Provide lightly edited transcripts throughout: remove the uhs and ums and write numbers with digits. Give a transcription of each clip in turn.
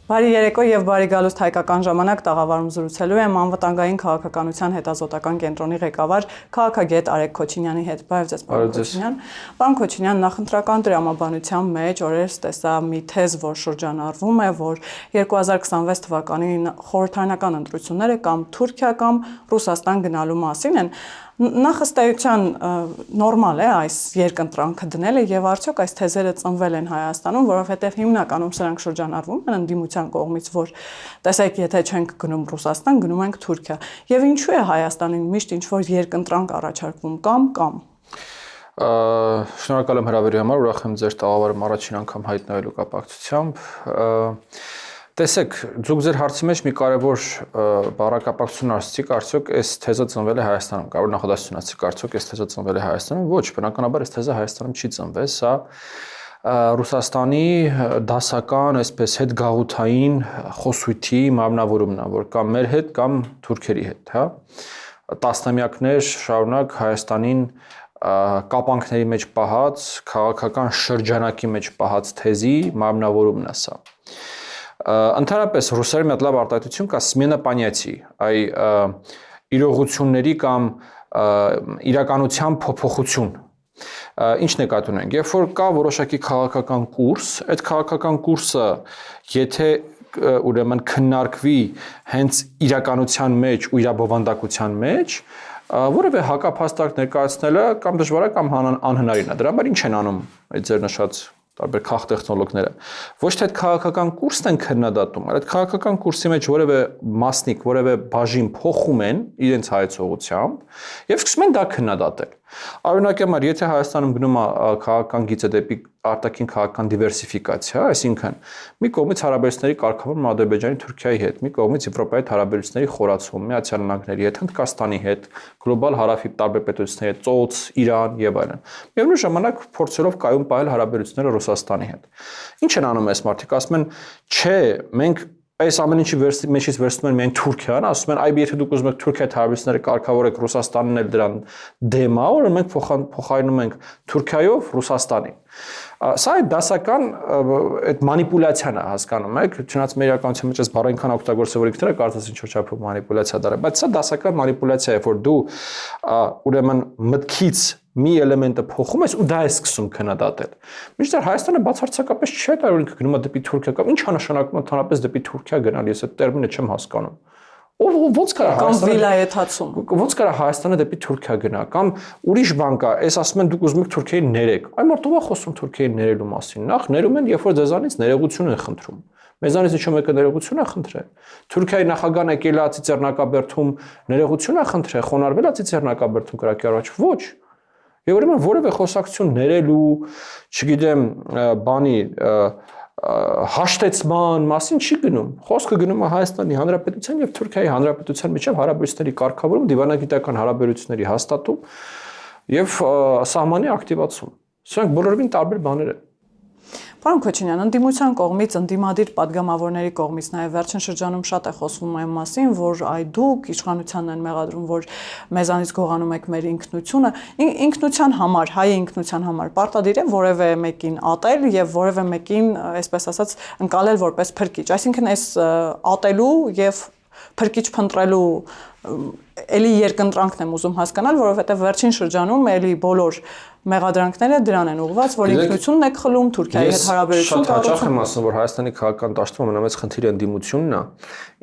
Բարի երեկո եւ բարի գալուստ հայկական ժամանակ տաղավարում զրուցելու եմ անվտանգային քաղաքականության հետազոտական կենտրոնի ղեկավար քաղաքագետ Արեգ Քոչինյանի հետ։ Բարև ձեզ, պարոն Քոչինյան։ Պարոն Քոչինյան, նախընտրական դրամաբանության մեջ օրերս տեսա մի թեզ, որ շրջանառվում է, որ 2026 թվականի խորհրդարանական ընտրությունները կամ Թուրքիա կամ Ռուսաստան գնալու մասին են։ Նախ ըստ էության նորմալ է այս երկընտրանքը դնելը եւ արդյոք այս թեզերը ծնվել են Հայաստանում, որովհետեւ հիմնականում սրանք շրջանառվում են ընդդիմության կողմից, որ տեսեք, եթե չենք գնում Ռուսաստան, գնում ենք Թուրքիա։ Եվ ինչու է Հայաստանին միշտ ինչ որ երկընտրանք առաջարկվում կամ Շնորհակալ եմ հրավերի համար, ուրախ եմ ձեր տաղավարում առաջին անգամ հայտնվելու կապակցությամբ։ Տեսեք, դուք ձեր հարցի մեջ մի կարևոր բառակապակցություն ասացիք, արդյոք այս թեզը ծնվել է Հայաստանում, կարող նախադասություն ասացիք, արդյոք այս թեզը ծնվել է Հայաստանում, ոչ, բնականաբար այս թեզը Հայաստանում չի ծնվել, սա Ռուսաստանի դասական, այսպես հետգաղութային խոսույթի մարմնավորումն է, որ կամ մեր հետ, կամ թուրքերի հետ, հա, տասնամյակներ շարունակ Հայաստանին կապանքների մեջ պահած, քաղաքական շրջանակի մեջ պահած թեզի մարմնավորումն է սա։ Ընդհանրապես ռուսերեն մի հատ լավ արտահայտություն կա «Смена понятий», այ իրողությունների կամ իրականության փոփոխություն։ Ինչ նկատի ունենք, երբ որ կա որոշակի քաղաքական կուրս, այդ քաղաքական կուրսը եթե ուրեմն քննարկվի հենց իրականության մեջ ու իրաբովանդակության մեջ, որևէ հակափաստարկ ներկայացնելը կամ դժվար է կամ անհնարին է։ Դրա համար ինչ են անում այդ ձեր նշած տարբեր քաղտեխնոլոգները, ոչ թե այդ քաղաքական կուրսն են քննադատում, այլ այդ քաղաքական կուրսի մեջ որևէ մասնիկ, որևէ բաժին փոխում են իրենց հայեցողությամբ եւ սկսում են դա քննադատել։ Օրինակ համար, եթե Հայաստանում գնում է քաղաքական գիծը դեպի արտաքին քաղաքական դիվերսիֆիկացիա, այսինքն մի կողմից հարաբերությունների կարգավորում Ադրբեջանի Թուրքիայի հետ, մի կողմից Եվրոպայի հարաբերությունների խորացում Միացյալ Նահանգների հետ, Հնդկաստանի հետ, գլոբալ հարավի տարբեր պետությունների հետ, Ծոց, Իրան եւ այլն։ Միևնույն ժամանակ փորձելով կայուն պահել հարաբերությունները Ռուսաստանի հետ։ Ինչ են անում այս մարդիկ, ասում են, չէ, մենք այս ամեն ինչի մեջից վերցնում են միայն Թուրքիան, ասում են, այ եթե դուք ուզում եք Թուրքիայի հարաբերությունները կարգավորեք, Ռուսաստանն էլ դրան դեմ է, որ մենք փոխարինում ենք Թուրքիայով Ռուսաստանին։ Սա է դասական այդ մանիպուլյացիան է, հասկանում եք, չնայած մեր իրականության մեջ այս բառը այնքան օգտագործել որ ինքները կարծես ինչ-որ չափով մանիպուլյացիա դառը, բայց սա դասական մանիպուլյացիա է, որ դու ուրեմն մտքից մի էլեմենտը փոխում ես ու դա է սկսում քննադատել։ Մինչդեռ Հայաստանը բացարձակապես չէ դա որ ինքը գնում է դեպի Թուրքիա կամ ինչ է նշանակում ընդհանրապես դեպի Թուրքիա գնալ, ես այդ տերմինը չեմ հասկանում։ Ոնց կարա վիլայեթացում։ Ոնց կարա Հայաստանը դեպի Թուրքիա գնա կամ ուրիշ բան կա, այս ասում են դուք ուզում եք Թուրքիային ներեք։ Այ մարդու է խոսում Թուրքիային ներելու մասին։ Նախ ներում են, երբ որ ձեզանից ներողություն են խնդրում։ Մեզանից ինչ մեկը ներողություն է խնդրել։ Թուրքիայի նախագահն եկել է Ծիծեռնակաբերդում ներողություն է խնդրել, խոնարհվել է Ծիծեռնակաբերդում կրակի առաջ։ Ոչ։ Եվ ուրեմն որևէ խոսակցություն ներելու, չգիտեմ, բանի հաշտեցման մասին չի գնում։ Խոսքը գնում է Հայաստանի Հանրապետության եւ Թուրքիայի Հանրապետության միջև հարաբերությունների կարգավորում, դիվանագիտական հարաբերությունների հաստատում եւ սահմանի ակտիվացում։ Սրանք բոլորովին տարբեր բաներ են։ Պարոն Քոչինյան, ընդդիմության կողմից, ընդդիմադիր падգամավորների կողմից նաև վերջին շրջանում շատ է խոսվում այն մասին, որ այ դուք իշխանությանն են մեղադրում, որ մեզանից գողանում եք մեր ինքնությունը, ինքնության համար, հայ ինքնության համար պարտադիր է որևէ մեկին ատել եւ որևէ մեկին, այսպես ասած, ընկալել որպես փրկիչ, այսինքն այս ատելու եւ փրկիչ փնտրելու էլի երկընտրանքն եմ ուզում հասկանալ, որովհետեւ վերջին շրջանում էլի բոլոր մեղադրանքները դրան են ուղղված, որ ինքնությունն եք խլում, Թուրքիայի հետ հարաբերություն կառուցում։ Շատ հաճախ եմ ասում, որ Հայաստանի քաղաքական դաշտում ամենամեծ խնդիրը ընդդիմությունն է։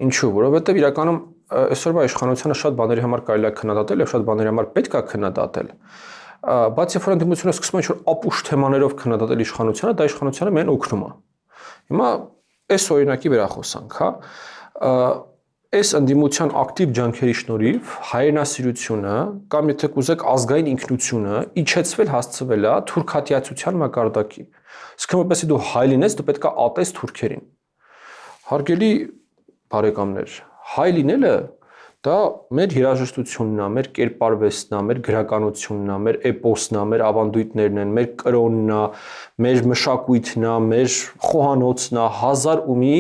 Ինչու՞, որովհետեւ իրականում այսօրվա իշխանությունը շատ բաների համար կարելի է քննադատել եւ շատ բաների համար պետք է քննադատել։ Բայց երբ որ ընդդիմությունը սկսում է ինչ-որ ապուշ թեմաներով քննադատել իշխանությունը, դա իշխանությանը միայն օգնում է։ Հիմա այս օրինակի վերախոսանք, հա, այս ընդդիմության ակտիվ ջանքերի շնորհիվ հայրենասիրությունը կամ եթե կուզեք ազգային ինքնությունը իջեցվել հասցվել է թուրքատիացության մակարդակի։ Իսկ որպեսզի դու հայ լինես, դու պետք է ատես թուրքերին։ Հարգելի բարեկամներ, հայ լինելը դա մեր երաժշտությունն է, մեր կերպարվեստն է, մեր գրականությունն է, մեր էպոսն է, մեր ավանդույթներն են, մեր կրոնն է, մեր մշակույթն է, մեր խոհանոցն է, հազար ու մի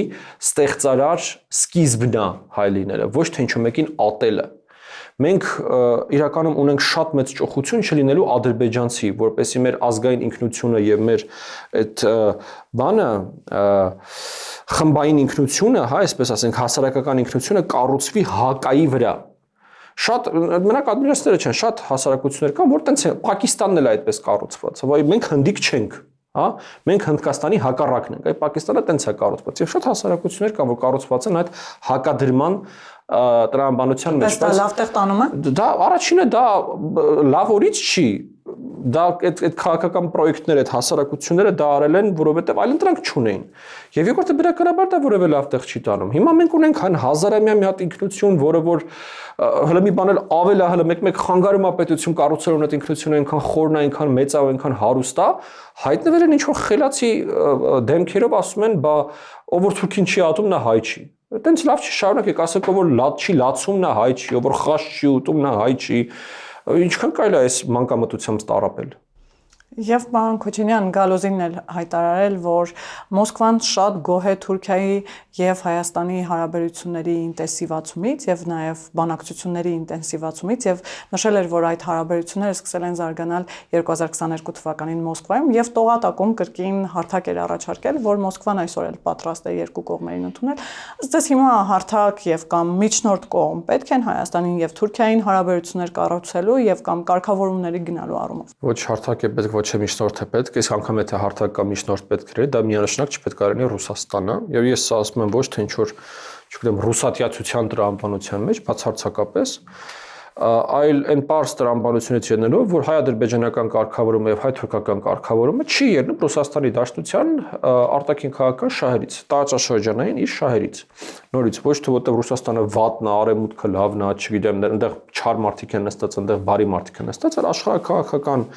ստեղծարար սկիզբն է հայ լինելը, ոչ թե ինչ-որ մեկին ատելը։ մենք իրականում ունենք շատ մեծ ճոխություն չլինելու ադրբեջանցի, որպեսզի մեր ազգային ինքնությունը եւ մեր այդ բանը խմբային ինքնությունը, հա, այսպես ասենք, հասարակական ինքնությունը կառուցվի հակայի վրա։ Շատ մենակ ադրբեջանցիները չեն, շատ հասարակություններ կան, որ տենց Պակիստանն էլ այդպես կառուցված, որ մենք հնդիկ չենք, հա, մենք Հնդկաստանի հակառակն ենք, այ Պակիստանը տենց է կառուցված։ Եվ շատ հասարակություններ կան, որ կառուցված են այդ հակադրման տրամաբանության մեջ, բայց լավ տեղ տանում է։ Դա առաջինը դա լավ օրից չի, դա այդ քաղաքական պրոյեկտները, այդ հասարակությունները դա արել են, որովհետև այլ ընտրանք չունեին։ Եվ երկրորդը բնականաբար դա որևէ լավ տեղ չի տանում։ Հիմա մենք ունենք հան հազարամյա մի հատ ինքնություն, որը որ հələ մի բան էլ ավել է, հələ մեկ խանգարում է պետություն կառուցել ունեցած ինքնությունը այնքան խորն է, այնքան մեծ է, այնքան հարուստ է, հայտնվել են ինչ որ խելացի դեմքերով ասում են, բա ով որ թուրքին չի ատում, նա հայ չի։ Այդտենց լավ չի շարունակեք, ասեք ով որ լաց չի լացում, նա հայ չի, ով որ խաշ չի ուտում, նա հայ չի։ Ինչքան կարելի է այս մանկամտությամբ տարապել։ Եվ պարոն Քոչինյան, Գալոզինն էլ հայտարարել, որ Մոսկվան շատ գոհ է Թուրքիայի եւ Հայաստանի հարաբերությունների ինտենսիվացումից եւ նաեւ բանակցությունների ինտենսիվացումից եւ նշել էր, որ այդ հարաբերությունները սկսել են զարգանալ 2022 թվականին Մոսկվայում եւ տողատակում կրկին հարթակ էր առաջարկել, որ Մոսկվան այսօր էլ պատրաստ է երկու կողմերին ընդունել։ Ըստ հիմա հարթակ եւ կամ միջնորդ կողմ պետք են Հայաստանին եւ Թուրքիային հարաբերություններ կառուցելու եւ կամ կարգավորումների գնալու առումով։ Ոչ հարթակ է պետք, ոչ է միջնորդ է պետք, այս անգամ եթե հարթակ կամ միջնորդ պետք է, դա միանշանակ չպետք է լինի Ռուսաստանը, եւ ես սա ասում եմ ոչ թե ինչ որ, չգիտեմ, ռուսատյացության տրամաբանության մեջ, բացարձակապես, այլ այն պարզ տրամաբանությունից ելնելով, որ հայ-ադրբեջանական կարգավորումը եւ հայ-թուրքական կարգավորումը չի ելնում Ռուսաստանի Դաշնության արտաքին քաղաքական շահերից, տարածաշրջանային իր շահերից։ Նորից ոչ թե որտեղ Ռուսաստանը վատն է, արևմուտքը լավն է, չգիտեմ, այնտեղ չար մարդիկ են նստած, այնտեղ բարի մարդիկ են նստած, այլ աշխարհակաղակական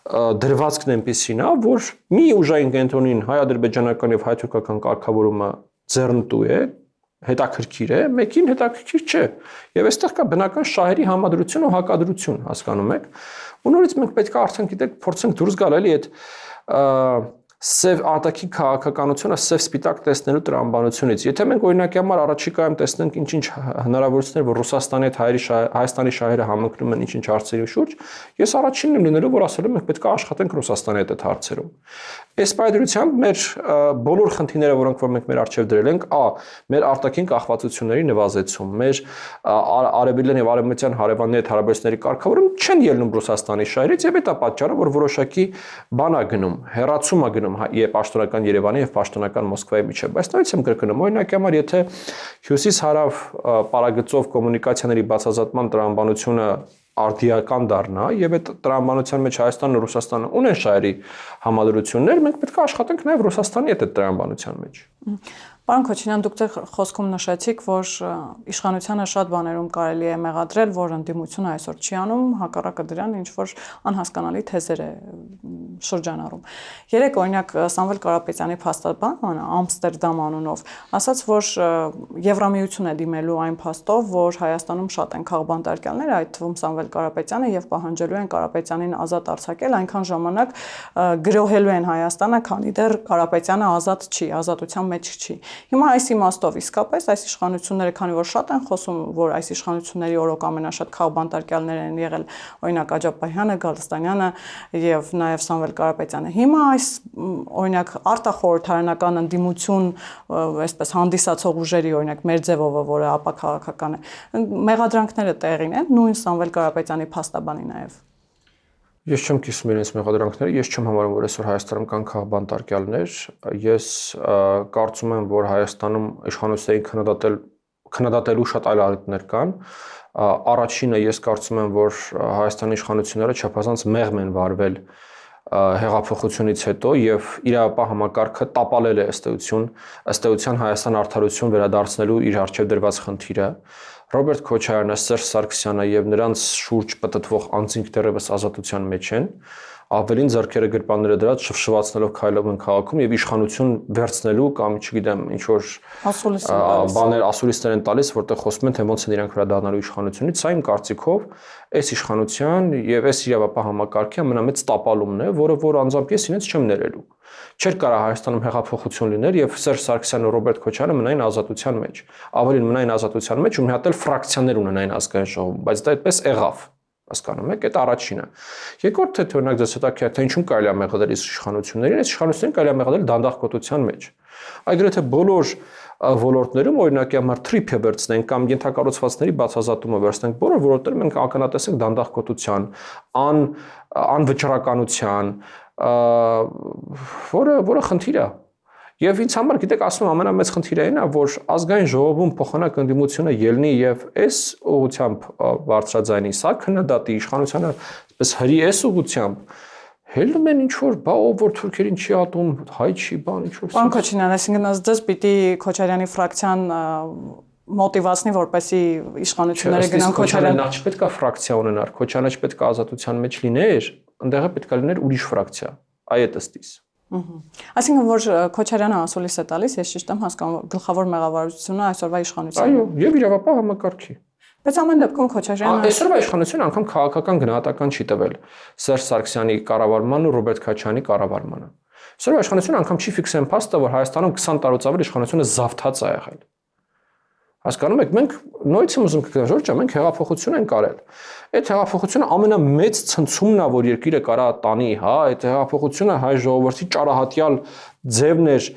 դրվածքն այնպեսին է, որ մի ուժային կենտրոնին հայ-ադրբեջանական եւ հայ-թուրքական կարգավորումը ձեռնտու է, հետաքրքիր է, մեկին հետաքրքիր չէ։ Եվ այստեղ կա բնական շահերի համադրություն ու հակադրություն, հասկանում եք։ Ու նորից մենք պետք է արդեն գիտեք փորձենք դուրս գալ էլի այդ սև արտաքին քաղաքականությունը սև սպիտակ տեսնելու տրամաբանությունից։ Եթե մենք օրինակի համար առաջիկայում տեսնենք ինչ-ինչ հնարավորություններ, որ Ռուսաստանի հետ Հայաստանի շահերը համընկնում են ինչ-ինչ հարցերի շուրջ, ես առաջինն եմ լինելու, որ ասել եմ, մենք պետք է աշխատենք Ռուսաստանի հետ այդ հարցերում։ Այս պայմանությամբ մեր բոլոր խնդիրները, որոնք որ մենք մեր առջև դրել ենք, մեր արտաքին կախվածությունների նվազեցում, մեր արևելյան եւ արևմտյան հարևանների հետ հարաբերությունների կարգավորում չեն ելնում Ռուսաստանի շահերից եւ դա պատճառը, որ որոշակի բան է գնում, հերացում է գնում եւ պաշտոնական Երևանի եւ պաշտոնական Մոսկվայի միջեւ։ Բայց նույնիսկ եմ կրկնում, օրինակի համար, եթե հյուսիս-հարավ պարագծով կոմունիկացիաների բացազատման տրամաբանությունը արդիական դառնա եւ այդ տրամաբանության մեջ Հայաստանն ու Ռուսաստանը ունեն շահերի համադրություններ, մենք պետք է աշխատենք նաեւ Ռուսաստանի հետ այդ տրամաբանության մեջ։ Պարոն Քոչինյան, դուք ձեր խոսքում նշեցիք, որ իշխանությանը շատ բաներում կարելի է մեղադրել, որ ընդդիմությունը այսօր չի անում, հակառակը դրան ինչ որ անհասկանալի թեզեր է շրջանառում։ Երեք օրինակ Սամվել Կարապետյանի փաստաբանը Ամստերդամ անունով ասաց, որ Եվրամիությունը դիմելու այն փաստով, որ Հայաստանում շատ են քաղբանտարկյալներ, այդ թվում Սամվել Կարապետյանը եւ պահանջելու են Կարապետյանին ազատ արձակել, այնքան ժամանակ գրոհելու են Հայաստանը, քանի դեռ Կարապետյանը ազատ չի, ազատության մեջ չի։ Հիմա այս իմաստով իսկապես այս իշխանությունները, քանի որ շատ են խոսում, որ այս իշխանությունների օրոք ամենաշատ քաղբանտարկյալներ են եղել, օրինակ Աջապահյանը, Գալստանյանը եւ նաեւ Սամվել Կարապետյանը։ Հիմա այս օրինակ արտախորհրդարանական ընդդիմություն, այսպես հանդիսացող ուժերի, օրինակ Մերձևովը, որը ապաքաղաքական է, մեղադրանքները տեղին են, նույն Սամվել Կարապետյանի փաստաբանի նաեւ։ Ես չեմ կիսում իրենց մեղադրանքները, ես չեմ համարում, որ այսօր Հայաստանում կան քաղբանտարկյալներ, ես կարծում եմ, որ Հայաստանում իշխանություններին քննադատելու շատ այլ առիթներ կան։ Առաջինը ես կարծում եմ, որ Հայաստանի իշխանությունները չափազանց մեղմ են վարվել հեղափոխությունից հետո եւ իրավապահ համակարգը տապալել է ըստ էության Հայաստան արդարություն վերադարձնելու իր առջև դրված խնդիրը։ Ռոբերտ Քոչարյանը, Սերժ Սարգսյանը եւ նրանց շուրջ պտտվող անձինք դեռևս ազատության մեջ են։ ավելին ձեռքերը գրպանները դրած շվշվածնելով քայլով են քաղաքում եւ իշխանություն վերցնելու կամ չգիտեմ ինչ որ բաներ ասուլիսներ են տալիս, որտեղ խոսում են թե ոնց են իրանք վերադառնալու իշխանությունից, սա իմ կարծիքով այս իշխանության եւ այս իրավապահ համակարգի ամենամեծ տապալումն է, որ անձամբ ես ինձ չեմ ներելու։ Չէր կարա Հայաստանում հեղափոխություն լիներ եւ Սերժ Սարգսյանն ու Ռոբերտ Քոչարյանը մնային ազատության մեջ։ Ավելին մնային ազատության մեջ ու մի հատ էլ ֆրակցիաներ ունենային ազգային ժողովում, բայց դա այդպես եղավ։ Հասկանում եք, այդ առաջինը։ Երկրորդը թե օրինակ դες հետաքրքիր թե ինչու կարելի է մեղադրել իշխանություններին, այս իշխանություններին կարելի է մեղադրել դանդաղկոտության մեջ։ Այդրեթե բոլոր ոլորտներում օրինակի համար թրիփը վերցնենք կամ ենթակառուցվածքների բացազատումը վերցնենք, բոլոր ոլորտներում մենք ականատեսենք դանդաղկոտության, անվճռականության, որը խնդիր է։ Եվ ինձ համար գիտեք ասում ամենամեծ խնդիրը այն է, որ ազգային ժողովում փոխանակ ընդդիմությունը ելնի եւ այս ուղությամբ բարձրաձայնի, սա քննադատի իշխանությանը, այսպես հրի այս ուղությամբ հելնում են ինչ որ բա ով որ թուրքերին չի ատում, հայ չի, բան ինչ որ։ Պարոն Քոչինյան, այսինքն ըստ պիտի Քոչարյանի ֆրակցիան մոտիվացնի, որպեսզի իշխանությունները գնան Քոչարյան։ Նա չպետք է ֆրակցիա ունենար, Քոչարյանը չպետք է ազատության մեջ լիներ, ընդեղը պետք է լիներ ուրիշ ֆրակցիա։ Այ այդ ըստիս։ Այսինքն որ Քոչարյանը ասուլիս է տալիս, ես ճիշտ եմ հասկանում, գլխավոր մեղավարությունը այսօրվա իշխանությունն է։ Այո, եւ իրավապահ համակարգի։ Բայց ամեն դեպքում Քոչարյանը այսօրվա իշխանությունը անգամ քաղաքական գնահատական չի տվել Սերժ Սարգսյանի կառավարմանն ու Ռոբերտ Քոչարյանի կառավարմանը։ Այսօրվա իշխանությունը անգամ չի ֆիքսեն փաստը, որ Հայաստանում 20 տարուց ավել իշխանությունը զավթած է եղել։ Հասկանում եք, մենք նույնից եմ ուզում կգնալ Ժորժա, մենք հեղափոխություն ենք արել։ Այդ հեղափոխությունը ամենամեծ ցնցումն է, որ երկիրը կարա տանի, հա, այդ հեղափոխությունը հայ ժողովրդի ճարահատյալ ձևն էր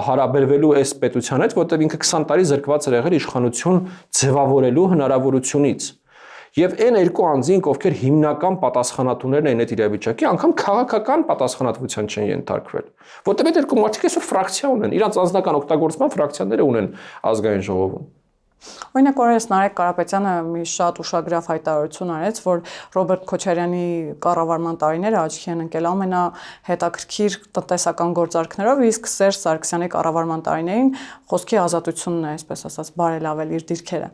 հարաբերվելու այս պետության հետ, որտեղ ինքը 20 տարի զրկված էր եղել իշխանություն ձևավորելու հնարավորությունից։ Եվ այն երկու անձինք, ովքեր հիմնական պատասխանատուներն են այդ իրավիճակի, անգամ քաղաքական պատասխանատվության չեն ենթարկվել։ Որտեղ այդ երկու մարդիկ այսօր ֆրակցիա ունեն, իրանց անձնական օգտագործման ֆրակցիաները ունեն ազգային ժողովում։ Օրինակ օրես Նարեկ Կարապետյանը մի շատ ուշագրավ հայտարարություն արեց, որ Ռոբերտ Քոչարյանի կառավարման տարիները աչքի են ընկել ամենահետաքրքիր տնտեսական գործարքներով, իսկ Սերժ Սարգսյանի կառավարման տարիներին խոսքի ազատությունն է, այսպես ասած, բարելավել իր դիրքերը։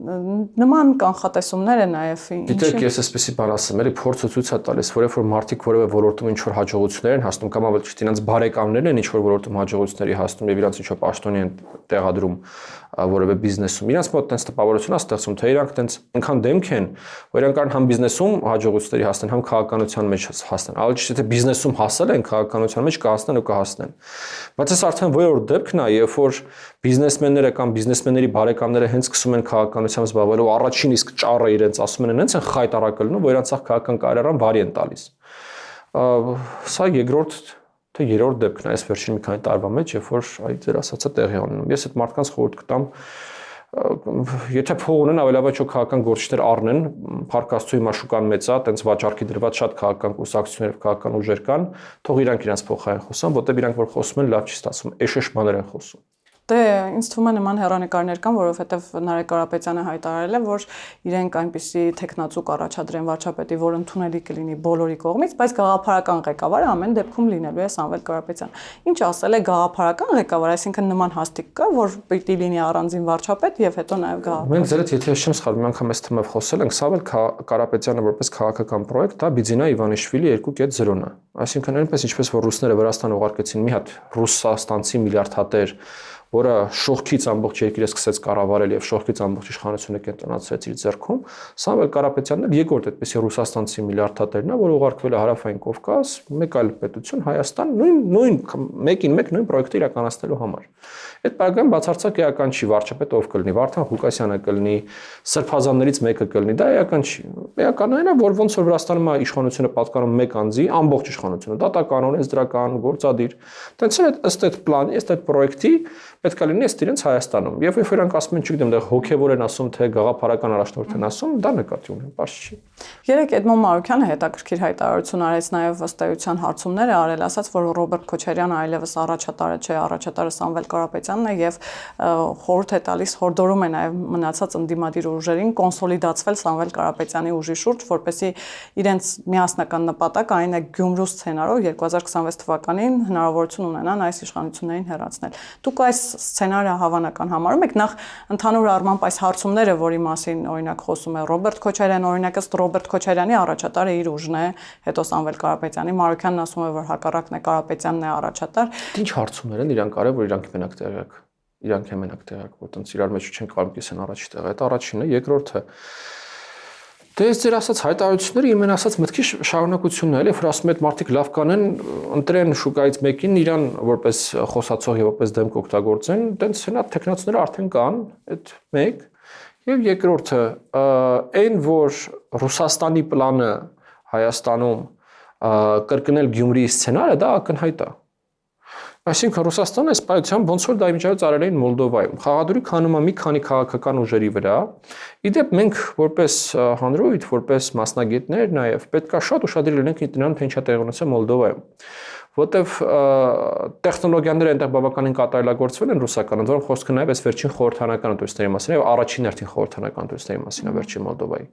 Նման կանխատեսումները նաև Գիտեք, ես այսպեսի բան ասեմ, էլի փորձը ցույց է տալիս, որ մարդիկ որևէ ոլորտում ինչ որ հաջողություններ են հասնում կամ ավելի ճիշտ իրենց բարեկամներն են ինչ որ ոլորտում հաջողությունների հասնում եւ իրենց ինչ որ պաշտոնի են տեղադրում որևէ բիզնեսում։ Իրենց մոտ տենց տպավորություն է ստեղծում, թե իրանք տենց այնքան դեմք են, որ իրանք կարող համ բիզնեսում հաջողությունների հասնեն, համ քաղաքականության մեջ հասնեն։ Ավելի ճիշտ է բիզնեսում հասել են, քաղաքականության մեջ կհասնեն ու կհասնեն։ Բայց այս արդեն ողորդ դեպքն է, երբ որ բիզնեսմենները կամ բիզնեսմենների բարեկամները հենց սկսում են քաղաքականությամբ զբաղվելու առաջին իսկ ճառը իրենց ասում են հենց են խայտարակը լինում, որ իրանց քաղաքական կարիերան բարի են տալիս։ Սա երկրորդ թե երրորդ դեպքն է այս վերջին մի քանի տարվա մեջ, երբ որ այդ ձեր ասածը տեղի ունենում։ Ես այդ մարդկանց խորհուրդ կտամ, եթե փող ունեն, ավելավեճ քաղաքական գործիչներ առնեն, փառք Աստծո հիմա շուկան մեծ է, տենց վաճառքի դրված շատ քաղաքական կուսակցություններ եւ քաղաքական ուժեր կան, թող իրանք իրենց փոխային խոսան, որտեղ իրանք որ խոսում են, լավ չի ստացվում, էշեշ բաներ են խոսում։ Դե ինձ թվում է նման հեռանկարներ կան, որովհետև Նարեկ Կարապետյանը հայտարարել է, որ իրենք այնպիսի տեխնացուկ առաջադրեն վարչապետի, որ ընդունելի կլինի բոլորի կողմից, բայց գաղափարական ղեկավարը ամեն դեպքում լինելու է Սամվել Կարապետյան։ Ինչ ասել է գաղափարական ղեկավար, այսինքն նման հաստիկ կա, որ պիտի լինի առանձին վարչապետ եւ հետո նաեւ գաղափար։ Մենք ձերդ եթե չեմ սխալվում, մի անգամ այս թեմով խոսել ենք, Սամվել Կարապետյանը որպես քաղաքական պրոյեկտ, դա Բիձինա Իվանիշվիլի 2.0-ն է։ Այսինքն այնպես ինչպես որ ռուսները Վրաստան ուղարկեցին մի հատ ռուսաստանցի միլիարդ հատեր, որը շողքից ամբողջ երկիրը սկսեց կառավարել եւ շողքից ամբողջ իշխանությունը կենտրոնացրեց իր ձեռքում, Սամվել Կարապետյանն էլ երկրորդ այդպեսի ռուսաստանցի միլիարդատերն է, որը ուղարկվել է Հարավային Կովկաս, մեկ այլ պետություն Հայաստան, նույն մեկին մեկ նույն պրոյեկտը իրականացնելու համար։ Այդ բաղան բացարձակ էական չի, վարչապետ ով կլինի, Վարդան Ղուկասյանը կլինի, սրբազաններից մեկը կլինի, դա էական չի։ Էականն այն է, որ ոնց որ Վրաստանում իշխանությունը պատկանում մեկ անձի, ամբողջ իշխանությունը, դատական, օրենսդրական, գործադիր, տենց էլ ըստ այդ պլանի, ըստ այդ պրոյեկտի պետք է լինի ըստ իրենց Հայաստանում։ Եվ երբ իրանք ասում են, չգիտեմ, դեռ հոգևոր են ասում, թե գաղափարական առաջնորդ են ասում, դա նկատի ունեն, բաց չի։ Երեք Էդմոն Մարուկյանը հետաքրքիր հայտարարություն արեց նաև ըստ էության հարցումներ է արել, ասաց, որ Ռոբերտ Քոչարյանը այլևս առաջատարը չէ, առաջատարը Սամվել Կարապետյանն է եւ խորհուրդ է տալիս, հորդորում է նաև մնացած ընդդիմադիր ուժերին կոնսոլիդացվել Սամվել Կարապետյանի ուժի շուրջ, որպեսզի իրենց միասնական նպատակը այն է Գյումրու սցենարով 2026 թվականին հնարավորություն ունենան այս իշխանություններին հեռացնել։ Դուք այս սցենարը հավանական համարում եք նախ ընդհանուր առմամբ այս հարցումները, որի մասին օրինակ խոսում է Ռոբերտ Քոչարյանը, օրինակ ըստ Ռոբերտ Քոչարյանի առաջատարը իր ուժն է, հետո Սամվել Կարապետյանի, Մարուքյանն ասում է, որ հակառակն է, Կարապետյանն է առաջատար։ Ինչ հարցումներ են իրանք արել, որ իրանք մենակ տեղյակ։ Իրանք են մենակ տեղյակ, որ տենց իրար մեջ չեն կարող կիսեն առաջ տեղը։ Այդ առաջինն է, երկրորդը դե ես ձեր ասած հայտարարությունները իմ ասած մտքի շարունակությունն է, որ ասում եք մարդիկ լավ կանեն, ընտրեն շուկայից մեկին իրան որպես խոսացող եւ որպես դեմք օգտագործեն, տենց հնա տեխնացիները արդեն կան, այդ մեկ։ Եվ երկրորդը, այն որ Ռուսաստանի պլանը Հայաստանում կրկնել Գյումրիի սցենարը, դա ակնհայտ է։ Այսինքն Ռուսաստանը այս պայությամբ ոնց որ դա իմիջիայլոց արել էին Մոլդովայում։ Խաղադրույք հանում է մի քանի քաղաքական ուժերի վրա։ Իդեպ մենք որպես հանրույթ, որպես մասնագետներ նաև պետքա շատ ուշադիր լինենք դրան, թե ինչա տեղի ունեցել Մոլդովայում։ Որտեվ տեխնոլոգիաները այնտեղ բավականին կատարելագործվել են ռուսական, որոնք խոսքը նաև այս վերջին խորհրդանական ընտրությունների մասին եւ առաջին հերթին խորհրդանական ընտրությունների մասին է վերջին Մոլդովայի։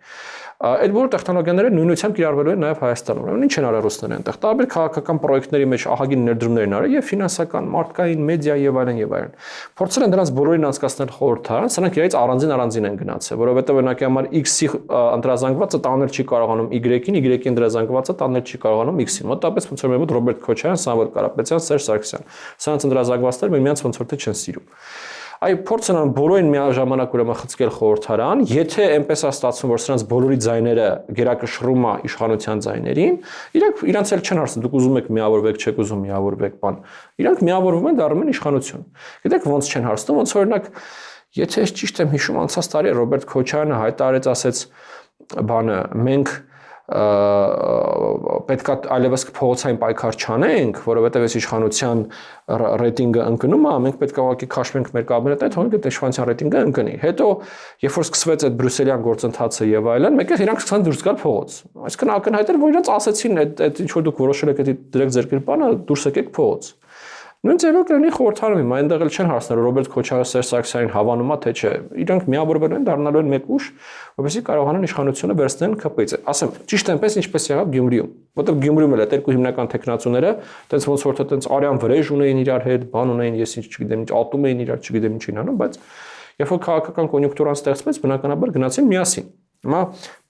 Այդ բոլոր տեխնոլոգիաները նույնությամբ կիրառվելու են նաև Հայաստանում։ Ուրեմն ինչ են արել ռուսները այնտեղ։ Տարբեր քաղաքական պրոյեկտների մեջ ահագին ներդրումներ են արել եւ ֆինանսական, մարդկային, մեդիա եւ այլն եւ այլն։ Փորձել են դրանց բոլորին անցկացնել խորհրդարան, սրանք իրենց առանձին են գնացել, որովհետեւ օրինակի համար X-ի ընտրազանգվածը տանել չի կարողանում Y-ին, Y-ի ընտրազանգվածը տանել չի կարողանում X-ին։ Մոտավորապես ոնց որ մեր մոտ Ռոբերտ Քոչարյան, Սամվել Կարապետյան, Սերժ Սարգսյան։ Սրանց ընտրազանգվածները միմյանց ոնց որ թե չեն սիրում։ Այ փորձն են բոլորին միաժամանակ ուրեմն խցկել խորհրդարան, եթե այնպես է ստացվում, որ սրանց բոլորի ձայները գերակշռում է իշխանության ձայներին, իրանք էլ չեն հարցնում, դուք ուզում եք միավորվեք, չեք ուզում միավորվեք, բան։ Իրանք միավորվում են, դառնում են իշխանություն։ Գիտեք ոնց չեն հարցնում, ոնց օրինակ, եթե ես ճիշտ եմ հիշում, անցած տարի Ռոբերտ Քոչարյանը հայտարարեց, ասեց, բանը, մենք պետք է այլևս փողոցային պայքար չանենք, որովհետև այս իշխանության ռեյտինգը ընկնում է, մենք պետք է ուղղակի քաշվենք մեր կաբինետը, այդ հողին այդ իշխանության ռեյտինգը ընկնի։ Հետո, երբ որ սկսվեց այդ բրյուսելյան գործընթացը եւ այլն, մեկ է իրանք սկսան դուրս գալ փողոց։ Այսինքն ակնհայտ էր, որ իրանք ասեցին այդ ինչ որ դուք որոշել եք այդ դրեք ձեր կերպանը, դուրս եկեք փողոց։ Նույն ձևով կլինի խորհրդարանում, այնտեղ էլ չեն հարցնել Ռոբերտ Քոչարյանը, Սերժ Սարգսյանին հավանում է թե չէ։ Իրանք միավորվել են, դառնալու են մեկ ուժ, որովհետեւ կարողանան իշխանությունը վերցնեն ԿՊ-ից։ Ասեմ, ճիշտ այնպես ինչպես եղավ Գյումրիում, որովհետեւ Գյումրիում էլ այդ երկու հիմնական տեխնացուները, տենց ոնց որ տենց արյան վրեժ ունեին իրար հետ, բան ունեին, ես ինչ չգիտեմ, ինչ ատում էին իրար, չգիտեմ ինչ էին անում, բայց երբ որ քաղաքական կոնյունկտուրան ստեղծվեց, բնականաբար գնացին միասին։ Հիմա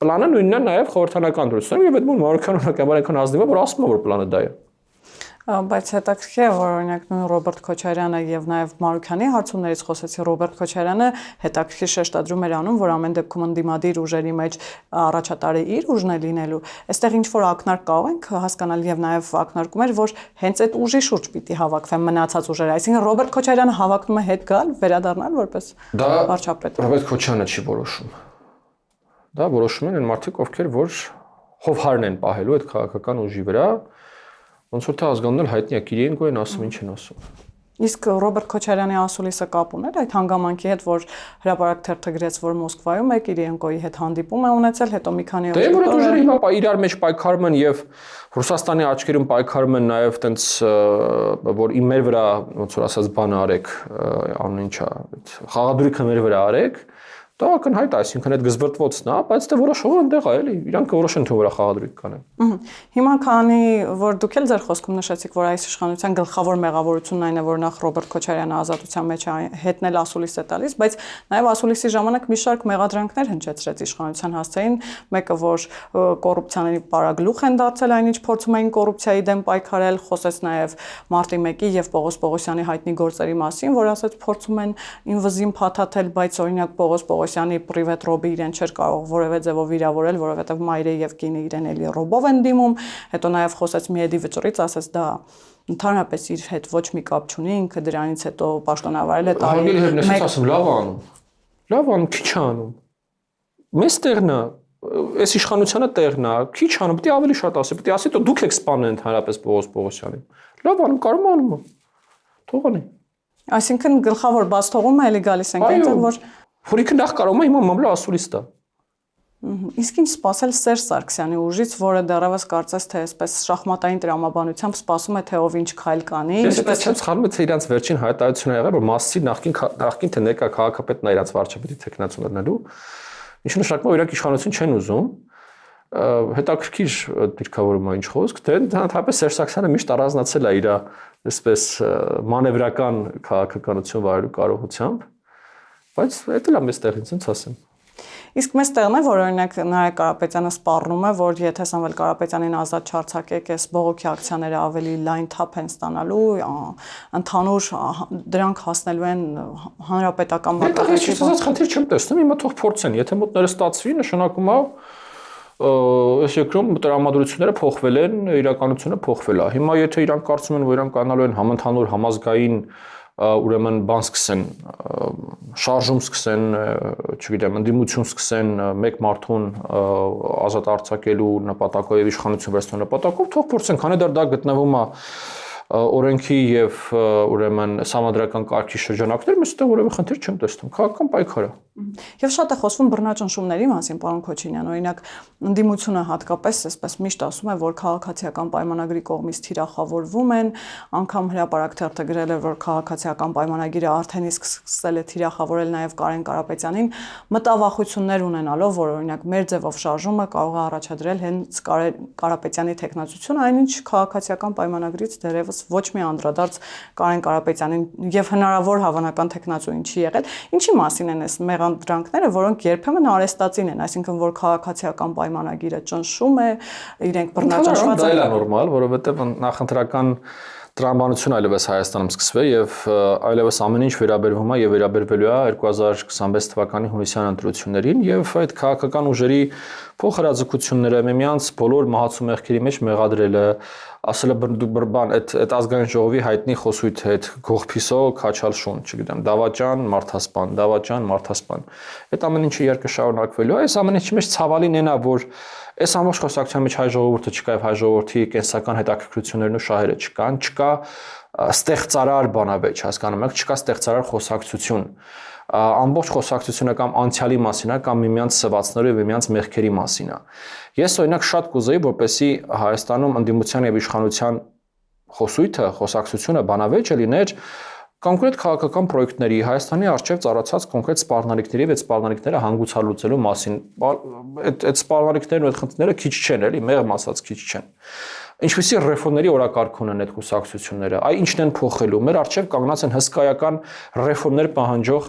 պլանը նույնն է նաև խորհրդանական դրությամբ եւ այդ մոտ Մարուքյանը հնակաբար այնքան ազնիվ է, որ ասում է, որ պլանը դա է։ Բայց հետաքրքիր է, որ օրինակ նույն Ռոբերտ Քոչարյանը եւ նաեւ Մարուքյանի հարցումներից խոսեցի, Ռոբերտ Քոչարյանը հետաքրքիր շեշտադրում էր անում, որ ամեն դեպքում ընդդիմադիր ուժերի մեջ առաջատարը իր ուժն է լինելու։ Այստեղ ինչ որ ակնարկ կարող ենք հասկանալ եւ նաեւ ակնարկում էր, որ հենց այդ ուժի շուրջ պիտի հավաքվեն մնացած ուժերը, այսինքն Ռոբերտ Քոչարյանը հավակնում է հետ գալ, վերադառնալ որպես վարչապետ։ Ռոբերտ Քոչարյանը չի որոշում։ Դա որոշում են այն մարդիկ, ովքեր որ հովհարն են պահելու այդ քաղաքական ուժի վրա։ Ոնց որ թե ազգանունն հայտնի է, Կիրիենկոն ասում ինչ են ասում։ Իսկ Ռոբերտ Քոչարյանի ասուլիսը կապ ուներ այդ հանգամանքի հետ, որ հրապարակ թերթը գրեց, որ Մոսկվայում է Կիրիենկոյի հետ հանդիպում է ունեցել, հետո մի քանի օր։ Դե որ ուժերը հիմա իրար մեջ պայքարում են եւ Ռուսաստանի աչքերում պայքարում են նաեւ տենց որ մեր վրա ոնց որ ասած բան արեք, անուն ինչա, խաղադրույքը մեր վրա արեք։ Դա ակնհայտ է, այսինքն այդ գզվրտվոցն է, բայց դե որոշողը այնտեղ է, էլի, իրանք որոշեն թե որը խաղադրույք կանեն։ Հիմա քանի որ դուք էլ ձեր խոսքում նշեցիք, որ այս իշխանության գլխավոր մեղավորությունն այն է, որ նախ Ռոբերտ Քոչարյանը ազատության մեջ հետնել ասուլիս է տալիս, բայց նաև ասուլիսի ժամանակ մի շարք մեղադրանքներ հնչեցրեց իշխանության հասցեին, մեկը որ կոռուպցիաների պարագլուխ են դարձել, այնինչ փորձում էին կոռուպցիայի դեմ պայքարել, խոսեց նաև մարտի 1-ի եւ Պողոս Պողոսյանի հայտնի գործերի մասին, որ ասաց փորձում են ինվզին փաթաթել, բայց օրինակ Պողոս Պողոսյանի պրիվետ ռոբը իրեն չէր կարող որևէ ձևով վիրավորել, որովհետև մայրը եւ կինը իրեն էլի ռոբով են դիմում, հետո նաեւ խոսեց Միեդի վճռից, ասաց դա ընդհանրապես իր հետ ոչ մի կապ չունի, ինքը դրանից հետո պաշտոնավարել է տարի։ Մեկ ասում լավ անում։ Լավ անում, քիչ անում։ Մեծ տեղն է, այս իշխանությունը տեղն է, քիչ անում, պետք է ավելի շատ ասի, պետք է ասի, դուք եք սպանել ընդհանրապես Պողոս Պողոսյանին։ Լավ անում, կարում անում։ Թող անի։ Այսինքն գլխավոր բաց թողումը էլի գալիս ենք այնտեղ, որ ինքը նախ կարող է հիմա մամլա ասուլիստ է։ Իսկ ինչ սпасել Սերժ Սարգսյանի ուժից, որը դեռևս կարծես թե այսպես շախմատային տրամաբանությամբ սպասում է թե ով ինչ քայլ կանի, ինչպես չեմ սխալվում, թե իրանց վերջին հայտարարությունը եղել, որ մասի նախքին թե ներկա քաղաքապետն է իրանց վարչապետի տեխնացու դառնալու, ինչը նշանակում է իրանք իշխանություն չեն ուզում, հետաքրքիր դիրքավորում է ինչ խոսք, թե ընդհանրապես Սերժ Սարգսյանը միշտ առանձնացել է իր այսպես մանևրական քաղաքականություն վարելու կարողությամբ, բայց դա էլ է մեծ տեղից, ոնց ասեմ։ Իսկ մեծ տեղն է, որ օրինակ Նարեկ Կարապետյանը սպառնում է, որ եթե Սամվել Կարապետյանին ազատ չարձակեք, այս բողոքի ակցիաները ավելի լայն թափ են ստանալու, ընդհանուր դրանք հասնելու են հանրապետական մակարդակի։ Ես խնդիր չեմ տեսնում, հիմա թող փորձեն, եթե մոտները ստացվի, նշանակում է այս երկրում տրամադրությունները փոխվել են, իրականությունը փոխվել է։ Հիմա եթե իրանք կարծում են, որ իրանք կանալու են համընդհանուր համազգային ուրեմն բան սկսեն, շարժում սկսեն, չգիտեմ, ընդդիմություն սկսեն մեկ մարդուն ազատ արձակելու նպատակով եւ իշխանություն վերցնելու նպատակով, թող փորձեն, քանի դեռ դա գտնվում է օրենքի եւ ուրեմն համադրական կարգի շրջանակներ, ես այդտեղ որևէ խնդիր չեմ տեսնում, քաղաքական պայքար է։ Եվ շատ է խոսվում բռնաճնշումների մասին, պարոն Քոչինյան, օրինակ ընդդիմությունը հատկապես այսպես միշտ ասում է, որ քաղաքացիական պայմանագրի կողմից թիրախավորվում են, անգամ հրապարակ թերթը գրել է, որ քաղաքացիական պայմանագիրը արդեն իսկ սկսել է թիրախավորել նաև Կարեն Կարապետյանին, մտավախություններ ունենալով, որ օրինակ մեր ձևով շարժումը կարող է առաջադրել հենց Կարապետյանի տեխնացությունը, այնինչ քաղաքացիական պայմանագրից դեռևս ոչ մի անդրադարձ Կարեն Կարապետյանին եւ հնարավոր հավանական տեխնացուին չի եղել։ Ինչի մասին են այս մեղադրանքները, որոնք երբեմն արեստացին են, այսինքն որ քաղաքացիական պայմանագիրը ճնշում է, իրենք բռնաճնշված են։ Դա է նորմալ, որովհետեւ նախընտրական տրամաբանություն այլևս Հայաստանում սկսվել եւ այլևս ամեն ինչ վերաբերվում է եւ վերաբերվելու է 2026 թվականի հունիսյան ընտրություններին եւ այդ քաղաքական ուժերի փոխհրաձգությունները միմյանց բոլոր մահացու մեղքերի մեջ մեղադրելը, ասելը բան այդ ազգային ժողովի հայտնի խոսույթը այդ գողփիսո քաչալ շուն, չգիտեմ, դավաճան, մարդասպան։ Այդ ամեն ինչը երկը շարունակվելու է, այս ամեն ինչի մեջ ցավալին էնա, որ այս ամբողջ խոսակցության մեջ հայ ժողովուրդը չկա եւ հայ ժողովրդի կենսական հետաքրքրություններն ու շահերը չկա ստեղծարար բանավեճ, հասկանում եք, չկա ստեղծարար խոսակցություն։ Ամբողջ խոսակցությունը կամ անցյալի մասին է, կամ միմյանց սվացնելու եւ միմյանց մեղքերի մասին է։ Ես օրինակ շատ կուզեի, որպեսզի Հայաստանում ընդդիմության եւ իշխանության խոսույթը, խոսակցությունը, բանավեճը լիներ կոնկրետ քաղաքական պրոյեկտների, Հայաստանի արժեվ ծառացած կոնկրետ սպառնալիքների եւ այդ սպառնալիքները հանգուցալուծելու մասին։ Այդ սպառնալիքներն ու այդ խնդիրները քիչ չեն, էլի, մեղմ ասած քիչ չեն։ Ինչպիսի ռեֆորմների օրակարգ ունեն այդ կուսակցությունները, այ ինչն են փոխելու։ Մեր արժեվ կանգնած են հսկայական ռեֆորմներ պահանջող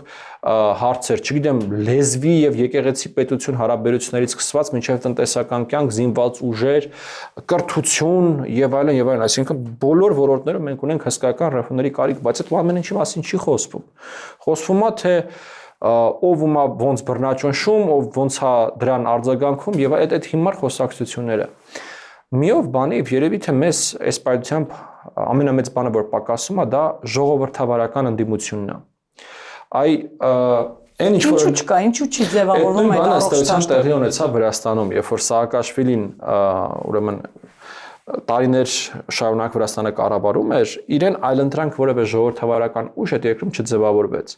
հարցեր, չգիտեմ, լեզվի եւ եկեղեցի պետություն հարաբերություններից սկսված մինչեւ տնտեսական կյանք, զինված ուժեր, կրթություն եւ այլն, այսինքն բոլոր ոլորտներում մենք ունենք հսկայական ռեֆորմների կարիք, բայց այդ ամեն ինչի մասին չի խոսվում։ Խոսվում է թե ով ումա ոնց բռնաճնշում, ով ոնց է դրան արձագանքում եւ այդ հիմար խոսակցությունները։ Միով բանիվ երևի թե մեզ այս պայծությամբ ամենամեծ բանը որ պակասում է դա ժողովրդավարական ընդդիմությունն է։ Այ այն ինչ որ ինչու չկա, ինչու չի ձևավորվում այդ առողջության տեղի ունեցավ Վրաստանում, երբ որ Սաակաշվիլին ուրեմն տարիներ շարունակ Վրաստանը կառավարում էր, իրեն այլընտրանք որևէ ժողովրդավարական ուժ այդ երկրում չձևավորվեց։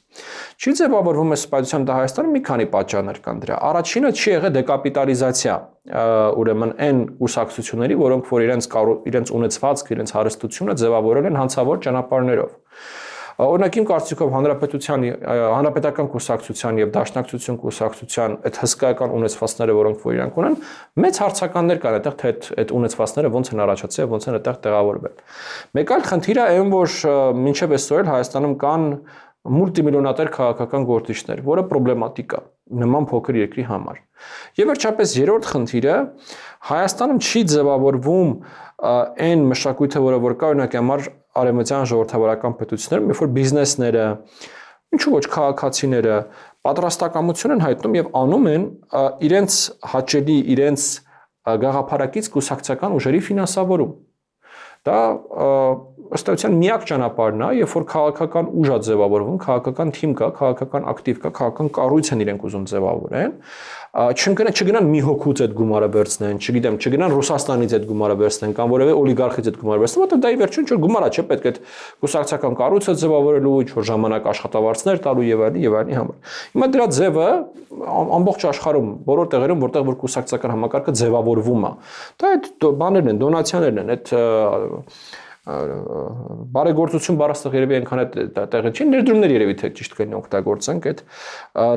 Չի ձևավորվում այս պայծությամբ դա Հայաստանում մի քանի պատճառներ կան դրա։ Առաջինը չի եղել դեկապիտալիզացիա, ուրեմն այն կուսակցությունների, որոնք որ իրենց ունեցվածք, իրենց հարստությունը ձևավորել են հանցավոր ճանապարհներով։ Օրինակ իմ կարծիքով հանրապետական կուսակցության եւ դաշնակցություն կուսակցության այդ հսկայական ունեցվածքները, որոնք որ իրանք ունեն, մեծ հարցականներ կան այդտեղ, թե այդ ունեցվածքները ոնց են առաջացել եւ ոնց են այդտեղ տեղավորվել։ Մեկ այլ խնդիր է այն, որ մինչեւ այսօր Հայաստանում կան մուլտիմիլիոնատեր քաղաքական գործիչներ, որը պրոբլեմատիկ է նման փոքր երկրի համար։ Եվ վերջապես երրորդ խնդիրը Հայաստանում չի ձևավորվում այն մշակույթը, որը որ կա օրինակ համար արևմտյան ժողովրդավարական պետություններում, երբ որ բիզնեսները, ինչու ոչ քաղաքացիները պատրաստակամություն են հայտնում եւ անում են իրենց հաճելի, իրենց գաղափարակից կուսակցական ուժերի ֆինանսավորում։ Դա ըստ էության միակ ճանապարհն է, երբ որ քաղաքական ուժ է ձևավորվում, քաղաքական թիմ կա, քաղաքական ակտիվ կա, քաղաքական կառույց են իրենք ուզում ձևավորեն, չգնան մի հոգուց այդ գումարը վերցնեն, չգիտեմ, չգնան Ռուսաստանից այդ գումարը վերցնեն կամ որևէ օլիգարխից այդ գումարը վերցնեն, որտեղ դա ի վերջո ինչ որ գումար է, չէ՞ պետք է այդ կուսակցական կառույցը ձևավորելու, ինչ որ ժամանակ աշխատավարձներ տալու եւ այլնի համար։ Հիմա դրա ձևը ամբողջ աշխարհում, բոլոր տեղերում, որտեղ որ կուսակցական համակարգը ձևավորվում է, դա այդ բաներն են, դոնացիաներն են, այդ բարեգործություն բառաստեղ երևի այնքան է տեղը չի, ներդրումներ երևի թե ճիշտ կլինի օգտագործենք այդ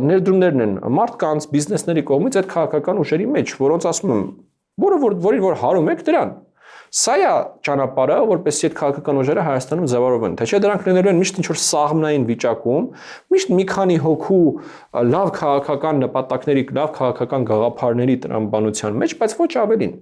ներդրումներն են մարդկանց, բիզնեսների կողմից այդ քաղաքական ուժերի մեջ, որոնց ասում եմ որ հարում եք դրան։ Սա է ճանապարհը, որպեսզի այդ քաղաքական ուժերը Հայաստանում ձևավորվեն։ Թե չէ դրանք լինելու են միշտ ինչ-որ սաղմնային վիճակում, միշտ մի քանի հոգու լավ քաղաքական նպատակների, լավ քաղաքական գաղափարների տրամաբանության մեջ, բայց ոչ ավելին։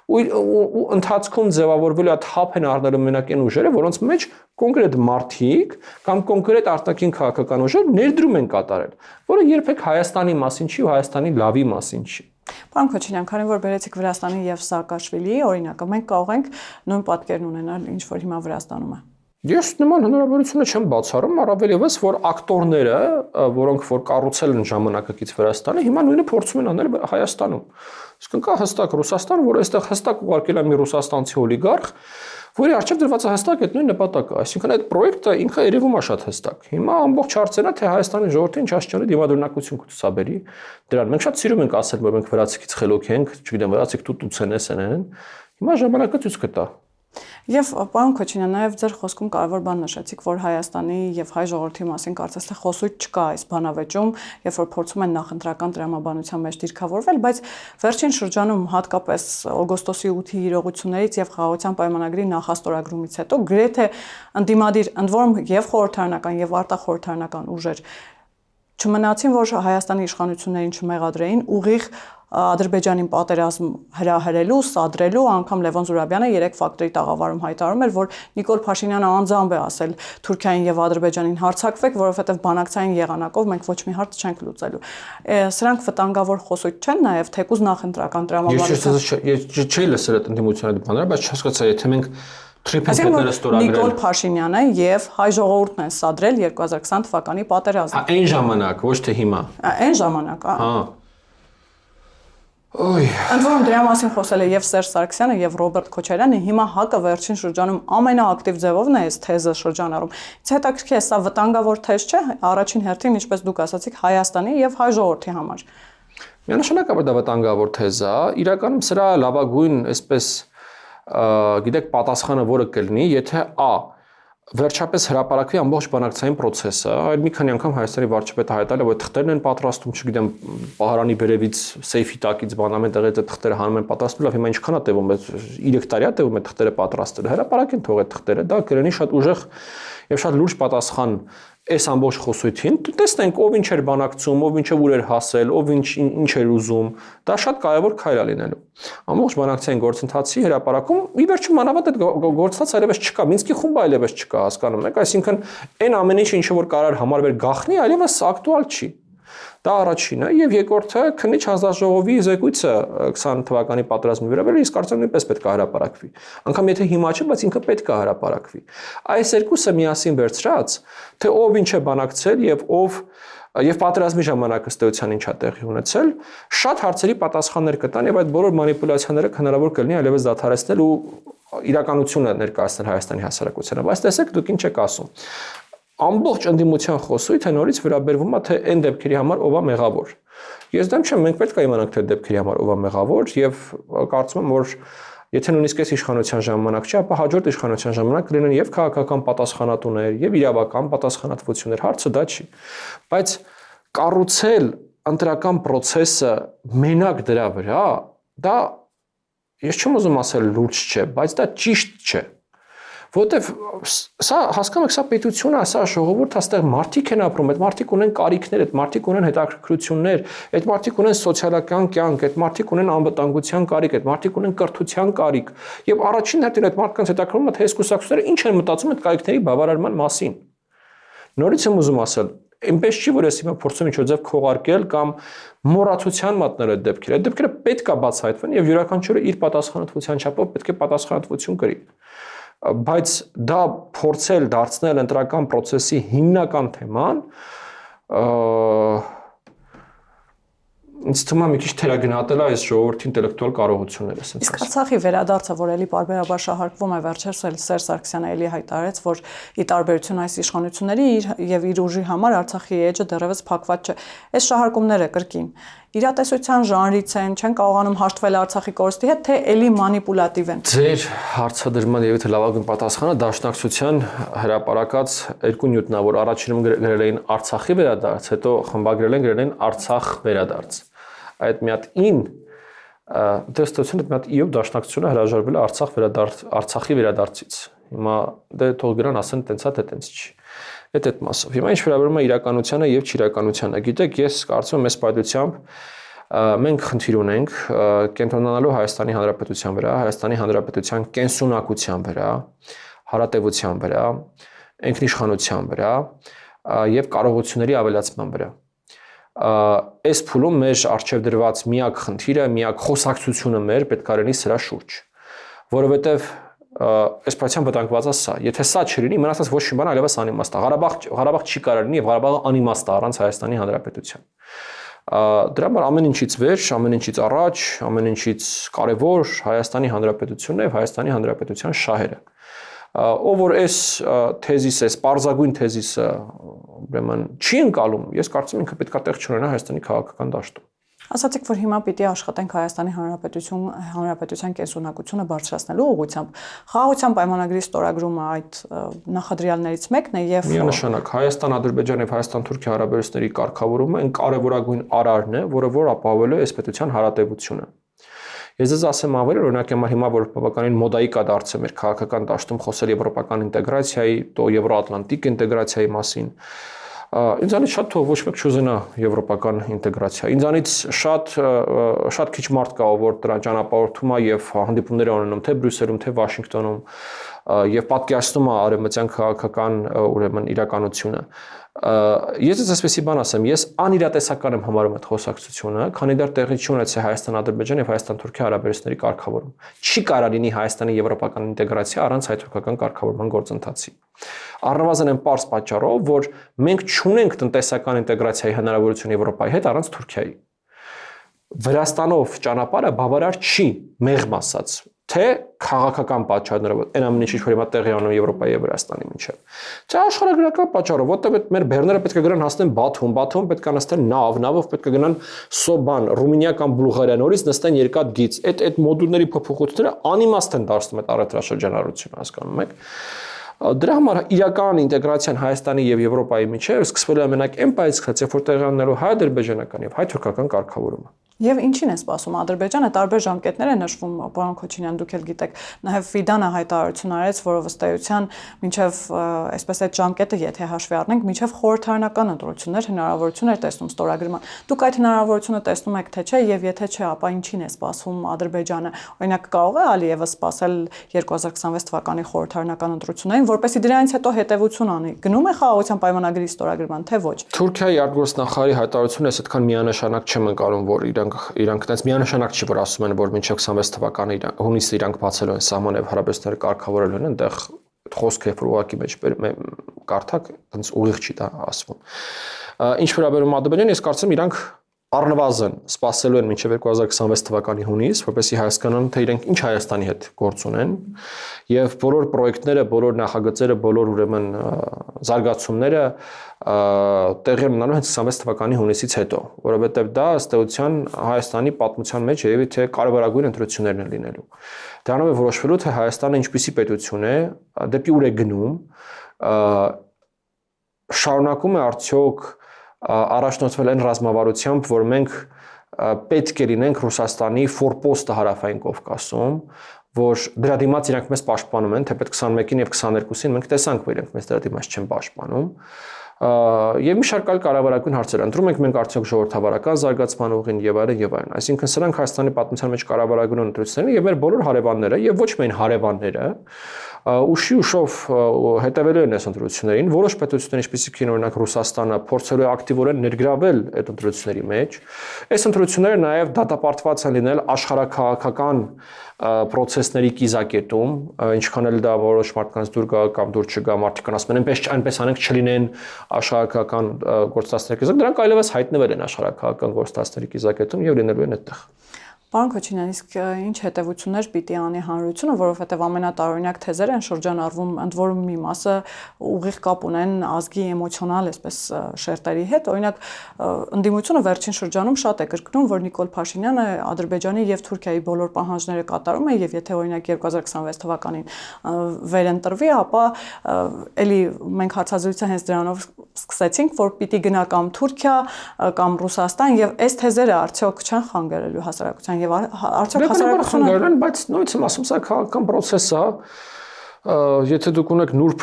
Ու ընթացքում ձևավորվելու է թափ են առնելու մենակ այն ուժերը, որոնց մեջ կոնկրետ մարդիկ կամ կոնկրետ արտաքին քաղաքական ուժեր ներդրում են կատարել, որը երբեք Հայաստանի մասին չի ու Հայաստանի լավի մասին չի։ Պարոն Քոչինյան, քանի որ բերեցիք Վրաստանի եւ Սաակաշվիլիի օրինակը, մենք կարող ենք նույն պատկերն ունենալ, ինչ որ հիմա Վրաստանում է։ Ես նման հնարավորությունը չեմ բացառում, առավել եւս, որ ակտորները, որոնք որ կառուցել են ժամանակակից Վրաստանը, հիմա նույնը փորձում են անել Հայաստանում։ Իսկ կա հստակ Ռուսաստան, որ այստեղ հստակ ուղարկել է մի ռուսաստանցի օլիգարխ, որի առջև դրված է հստակ այդ նույն նպատակը։ Այսինքն այդ պրոյեկտը ինքը երևում է շատ հստակ։ Հիմա ամբողջ հարցն է, թե Հայաստանի ժողովրդին ինչ աշխարհի դիմադրունակություն կցուցաբերի դրան։ Մենք շատ սիրում ենք ասել, որ մենք վրացիքից խելոք ենք, չգիտեմ, վրացիք տուտուցեն են։ Հիմա ժամանակը ցույց կտա։ Եվ պարոն Քոչինյան, նաև ձեր խոսքում կարևոր բան նշեցիք, որ Հայաստանի եւ հայ ժողովրդի մասին կարծես թե խոսույթ չկա այս բանավեճում, երբ որ փորձում են նախընտրական տրամաբանության մեջ դիրքավորվել, բայց վերջին շրջանում հատկապես օգոստոսի 8-ի իրողություններից եւ խաղաղության պայմանագրի նախաստորագրումից հետո գրեթե ընդդիմադիր ընդ որում եւ խորհրդարանական եւ արտախորհրդարանական ուժեր չմնացին, որ Հայաստանի իշխանություններին չմեղադրեին ուղիղ Ադրբեջանին պատերազմ հրահրելու, սադրելու, անգամ Լևոն Զուրաբյանը 3 ֆակտորի տաղավարում հայտարարում էր, որ Նիկոլ Փաշինյանը անձամբ է ասել Թուրքիային եւ Ադրբեջանին հարձակվեք, որովհետեւ բանակցային եղանակով մենք ոչ մի հարց չենք լուծելու։ Սրանք վտանգավոր խոսույթ չեն, նաեւ թեկուզ նախընտրական տրամաբանություն։ Ես չէի լսել այդ ընդդիմության այդ բաները, բայց չհասկացա, եթե մենք Թրիփենկետները ստորագրել Նիկոլ Փաշինյանը եւ հայ ժողովուրդն են սադրել 2020 թվականի պատերազմը։ Այն ժամանակ, ոչ թե հիմա։ Այն ժամանակ, հա։ Ոյ։ Ընդ որում դրա մասին խոսել է եւ Սերժ Սարգսյանը եւ Ռոբերտ Քոչարյանը, հիմա ՀԱԿ-ը վերջին շրջանում ամենաակտիվ ձևով է այս թեզը շրջանառում։ Իսկ հետաքրքիր է, սա վտանգավոր թեզ չէ, առաջին հերթին, ինչպես դուք ասացիք, Հայաստանի եւ հայ ժողովրդի համար։ Միանշանակաբար դա վտանգավոր թեզ է, իրականում սրա լավագույն, այսպես գիտեք, պատասխանը որը կլինի, եթե վերջապես հրապարակվի ամբողջ բանակցային process-ը, այլ մի քանի անգամ Հայաստանի վարչապետը հայտարարել է, որ թղթերն են պատրաստում, չգիտեմ, Պահարանի բերևից, սեյֆի տակից բանամեն տեղից այդ թղթերը հանում են պատրաստում, լավ, հիմա ինչքան է տևում, 3 տարի է տևում այդ թղթերը պատրաստել, հրապարակեն թող այդ թղթերը, դա կլինի շատ ուժեղ եւ շատ լուրջ պատասխան այս ամբողջ խոսույթին, տեսնենք ով ինչ էր բանակցում, ով ինչը ուր էր հասել, ով ինչ էր ուզում, դա շատ կարևոր քայլ է լինելու։ Ամբողջ բանակցային գործընթացի հրապարակում ի վերջո մանավանդ այդ գործընթացը այլևս չկա, Մինսկի խումբը այլևս չկա, հասկանում եք, այսինքն այն ամեն ինչը որ կարար համարվել գաղտնի, այլևս ակտուալ չի։ Դա առաջինը եւ երկրորդը քննիչ հանձնաժողովի զեկույցը 20 թվականի պատերազմի վերաբերյալ իսկ կարծեմ նույնպես պետք է հրապարակվի։ Անկամ եթե հիմա չէ, բայց ինքը պետք է հրապարակվի։ Այս երկուսը միասին վերցրած, թե ով ինչ է բանակցել եւ պատերազմի ժամանակ ըստեյության ինչա տեղի ունեցել, շատ հարցերի պատասխաններ կտան եւ այդ բոլոր մանիպուլյացիաները հնարավոր կլինի այլևս դադարեցնել ու իրականությունը ներկայացնել Հայաստանի հասարակությանը։ Բայց տեսեք դուք ինչ եք ասում։ Ամբողջ ընդդիմության խոսույթը նորից վերաբերվում է թե այն դեպքերի համար ով է մեղավոր։ Ես դեմ չեմ, մենք պետք է իմանանք թե դեպքերի համար ով է մեղավոր եւ կարծում եմ որ եթե նույնիսկ այս իշխանության ժամանակ չի, ապա հաջորդ իշխանության ժամանակ կլինեն եւ քաղաքական պատասխանատուներ եւ իրավական պատասխանատվություններ, հարցը դա չի։ Բայց կառուցել ընտրական process-ը մենակ դրա վրա, դա ես չեմ ուզում ասել լուրջ չէ, բայց դա ճիշտ չէ։ Որտեվ սա հասկանում եք, սա պետություն է, սա ժողովուրդ է, այստեղ մարդիկ են ապրում, այդ մարդիկ ունեն կարիքներ, այդ մարդիկ ունեն հետաքրքրություններ, այդ մարդիկ ունեն սոցիալական կյանք, այդ մարդիկ ունեն անվտանգության կարիք, այդ մարդիկ ունեն կրթության կարիք, եւ առաջին հերթին այդ մարդկանց հետաքրքրում է թե այս կուսակցությունները ինչ են մտածում այդ կարիքների բավարարման մասին։ Նորից եմ ուզում ասել, այնպես չի, որ ես հիմա փորձում ինչ-որ ձև քողարկել կամ մոռացության մատնել այդ դեպքերը։ Այդ դեպքերը պետք է բացահայտվեն եւ յուրաքանչյուրը իր պատասխանատվության չափով պետք է պատասխանատվություն կրի։ Բայց դա փորձել դարձնել ընտրական process-ի հիմնական թեման, ինձ թվում է մի քիչ թերագնահատել է այս ժողովրդի ինտելեկտուալ կարողությունները։ Իսկ Արցախի վերադարձը, որ էլի պարբերաբար շահարկվում է, վերջերս Սերժ Սարգսյանը էլի հայտարարեց, որ ի տարբերություն այս իշխանությունների եւ իր ուժի համար Արցախի էջը դեռևս փակված չէ։ Այս շահարկումները կրկին իրատեսության ժանրից են, չեն կարողանում հաշտվել Արցախի կորստի հետ, թե էլի մանիպուլատիվ են։ Ձեր հարցադրման եւ թե լավագույն պատասխանը դաշնակցության հրապարակած երկու նյութնավոր առաջինում գրել էին Արցախի վերադարձ, հետո խմբագրել են գրել են Արցախ վերադարձ։ Այդ մի հատ ին Դեստոցիոնը մի հատ իով դաշնակցությունը հրաժարվել է Արցախի վերադարձից։ Հիմա դե թող գրան ասեն տենց է, թե տենց չի։ Այդ մասով։ Հիմա ինչ վերաբերում է իրականությանը եւ չիրականությանը։ Գիտեք, ես կարծում եմ այս պայծությամբ մենք խնդիր ունենք կենտրոնանալու Հայաստանի Հանրապետության վրա, Հայաստանի Հանրապետության կենսունակության վրա, հարատևության վրա, ինքնիշխանության վրա եւ կարողությունների ավելացման վրա։ Այս փուլում մեր արժեվ դրված միակ խնդիրը, միակ խոսակցությունը մեր պետք է լինի սրա շուրջ, որովհետեւ այս պայծյան վտանգվածը սա, եթե սա չլինի, մնացած ոչ մի բան այլևս անիմաստ է։ Ղարաբաղ չի կարող լինի եւ Ղարաբաղը անիմաստ է առանց Հայաստանի Հանրապետության։ Դրա համար ամեն ինչից վերջ, ամեն ինչից առաջ, ամեն ինչից կարևոր Հայաստանի Հանրապետությունն է եւ Հայաստանի Հանրապետության շահերը։ Ով որ այս թեզիսը, այս պարզագույն թեզիսը ուրեմն չի ընկալում, ես կարծում եմ ինքը պետք է տեղ չունենա Հայաստանի քաղաքական դաշտում։ Ասացիք, որ հիմա պիտի աշխատենք Հայաստանի Հանրապետության կենսունակությունը բարձրացնելու ուղղությամբ։ Խաղաղության պայմանագրի ստորագրումը այդ նախադրյալներից մեկն է եւ միանշանակ Հայաստան-Ադրբեջան եւ Հայաստան-Թուրքիա հարաբերությունների կարգավորումը այն կարևորագույն արարն է, որ ապահովելու է այս պետության հարատևությունը։ Ես ձեզ ասեմ ավելի, օրինակ հիմա որ բավականին մոդայիկ է դարձել մեր քաղաքական դաշտում խոսել եվրոպական ինտեգրացիայի, եվրոատլանտիկ ինտեգրացիայի մասին։ Ինձանից շատ թող ոչ մեկ չուզենա եվրոպական ինտեգրացիա։ Ինձանից շատ քիչ մարդ կա, որ դրան ճանապարհորդում է եւ հանդիպումներ ունենում թե Բրյուսելում, թե Վաշինգտոնում եւ պատկերացնում է արևմտյան քաղաքական ուրեմն իրականությունը։ Ես այսպեսի բան ասեմ, ես անիրատեսական եմ համարում այդ խոսակցությունը, քանի դեռ տեղի չունեցել Հայաստան-Ադրբեջան եւ Հայաստան-Թուրքիա հարաբերությունների կարգավորում։ Չի կարող լինի Հայաստանի եվրոպական ինտեգրացիա առանց հայ-թուրքական կարգավորման գործընթացի։ Առնվազն այն պարզ պատճառով, որ մենք չունենք տնտեսական ինտեգրացիայի հնարավորություն Եվրոպայի հետ առանց Թուրքիայի։ Վրաստանով ճանապարհը բավարար չի, մեղմ ասած, թե քաղաքական պատճառներով, այն ամեն ինչի որ հիմա տեղի ունենում Եվրոպայի եւ Վրաստանի միջեւ։ Չէ աշխարհագրական պատճառով, որտեղ մեր բեռները պետք է գնան հասնեն Բաթում, Բաթում պետք է նստեն նավով պետք է գնան Սոբան, Ռումինիա կամ Բուլղարիա, նորից նստեն երկաթ գիծ։ Այդ մոդուլների փոփոխությունները անիմաստ են դարձնում այդ առևտրաշրջանառությունը, հասկանում եք։ Դրա համար իրական ինտեգրացիան Հայաստանի եւ Եվրոպայի միջեւ սկսվել է մենակ այն պայծքից, երբ որ տեղի ունենալու հայ-ադրբեջանական եւ հայ-թուրքական կարգավորումը։ Եվ ինչին է սպասում Ադրբեջանը տարբեր ժամկետներ է նշվում, պարոն Քոչինյան, դուք էլ գիտեք, նաև Ֆիդանը հայտարարություն արեց, որ ըստ էության մինչև այսպես այդ ժամկետը, եթե հաշվի առնենք, մինչև խորհրդարանական ընտրություններ հնարավորություն էր տեսնում ստորագրման։ Դուք այդ հնարավորությունը տեսնում եք թե չէ, եւ եթե չէ, ապա ինչին է սպասում Ադրբեջանը։ Օրինակ կարող է Ալիևը սպասել 2026 թվականի խորհրդարանական ընտրություններին, որպեսզի դրանից հետո հետևություն անի։ Գնում է խաղաղության պայմանագրի ստորագրման, թե ոչ։ Թուրքիայի արտգործնախարարի հայտարարությունը այս այդքան միանշանակ չեմ ընկալում, որ իրանք այդպես միանշանակ չի, որ ասում են, որ մինչև 26 թվականի հունիսը իրանք բացելու են սահմանը եւ հարաբերությունները կարգավորելու են, այնտեղ խոսքը որ ուղակի մեջ կարդակ, այնց ուղիղ չի դա ասվում։ Ինչ վերաբերում Ադրբեջանին, ես կարծում եմ իրանք առնվազն սպասելու են մինչև 2026 թվականի հունիս, որպեսզի հասկանան, թե իրենք ինչ Հայաստանի հետ գործ ունեն եւ բոլոր պրոյեկտները, բոլոր նախագծերը, բոլոր ուրեմն զարգացումները տեղի ունենալու հենց 26 թվականի հունիսից հետո, որովհետեւ դա ըստ էության Հայաստանի պատմության մեջ երևի թե կարևորագույն ընտրություններն են լինելու։ Դրանով է որոշվելու, թե Հայաստանը ինչպիսի պետություն է, դեպի ուր է գնում, շարունակում է արդյոք առաջնորդվել այն ռազմավարությամբ, որ մենք պետք է լինենք Ռուսաստանի ֆորպոստը հարավային Կովկասում, որ դրա դիմաց իրանք մեզ պաշտպանում են, թեպետ 21-ին եւ 22-ին մենք տեսանք, որ իրանք մեզ դրա դիմաց չեն պաշտպանում։ Եվ մի շարք այլ կարևորագույն հարցեր ընտրում ենք մենք արդյոք ժողովրդավարական զարգացման ուղին եւ այլն եւ այլն։ Այսինքն սրանք Հայաստանի պատմության մեջ կարևորագույն ընտրություններն են եւ մեր բոլոր հարևանները եւ ոչ միայն հարևանները ուշի ուշով հետևելու են այս ընտրություններին, որոշ պետություններ, ինչպիսիք են օրինակ Ռուսաստանը, փորձելու է ակտիվորեն ներգրավել այդ ընտրությունների մեջ։ Այս ընտրությունները նաև դատապարտված են լինել աշխարհաքաղաքական process-ների կիզակետում, ինչքան էլ դա որոշ մարդկանց դուր գա կամ դուր չգա, մարդիկ ասում են, այնպես անենք չլինեն աշխարհաքաղաքական գործընթացների կիզակետում, դրանք այլևս հայտնվել են աշխարհաքաղաքական գործընթացների կիզակետում եւ լինելու են այդտեղ։ Պարոն Քոչինյան, իսկ ինչ հետևություններ պիտի անի հանրությունը, որովհետև ամենատարօրինակ թեզեր են շրջանառվում, ընդ որում մի մասը ուղիղ կապ ունեն ազգի էմոցիոնալ, այսպես շերտերի հետ։ Օրինակ, ընդդիմությունը վերջին շրջանում շատ է կրկնում, որ Նիկոլ Փաշինյանը Ադրբեջանի եւ Թուրքիայի բոլոր պահանջները կատարում է եւ եթե օրինակ 2026 թվականին վերընտրվի, ապա էլի մենք հարցազրույցը հենց դրանով սկսեցինք, որ պիտի գնա կամ Թուրքիա կամ Ռուսաստան եւ այս թեզերը արդյոք չեն խանգարելու հասարակության են եւ արդյոք հասարակությունը բայց նույնիսկ եմ ասում, սա քաղաքական process է։ Եթե դուք ունեք նուրբ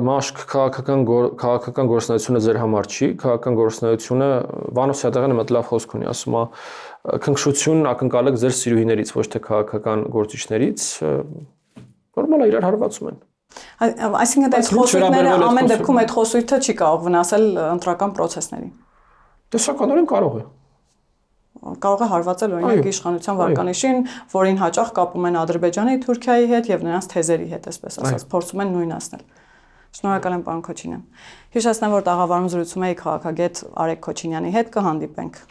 մաշկ քաղաքական գործունեությունը ձեր համար չի, քաղաքական գործունեությունը Վանոս Սյադեղյանը մեծ լավ խոսք ունի, ասում է քնքշություն ակնկալեք ձեր սիրուհիներից, ոչ թե քաղաքական գործիչներից, նորմալ է իրար հարվածում են։ Այսինքն այդ խոսույթները ամեն դեպքում այդ խոսույթը չի կարող վնասել ընտրական process-ներին։ Տեսականորեն կարող է։ Կարող է հարվածել օրինակ իշխանության վարկանիշին, որին հաճախ կապում են Ադրբեջանի, Թուրքիայի հետ եւ նրանց թեզերի հետ, այսպես ասած, փորձում են նույնացնել։ Շնորհակալ եմ, պարոն Քոչինյան։ Հիշեցնեմ, որ տաղավարում զրուցում էի քաղաքագետ Արեգ Քոչինյանի հետ, կհանդիպենք։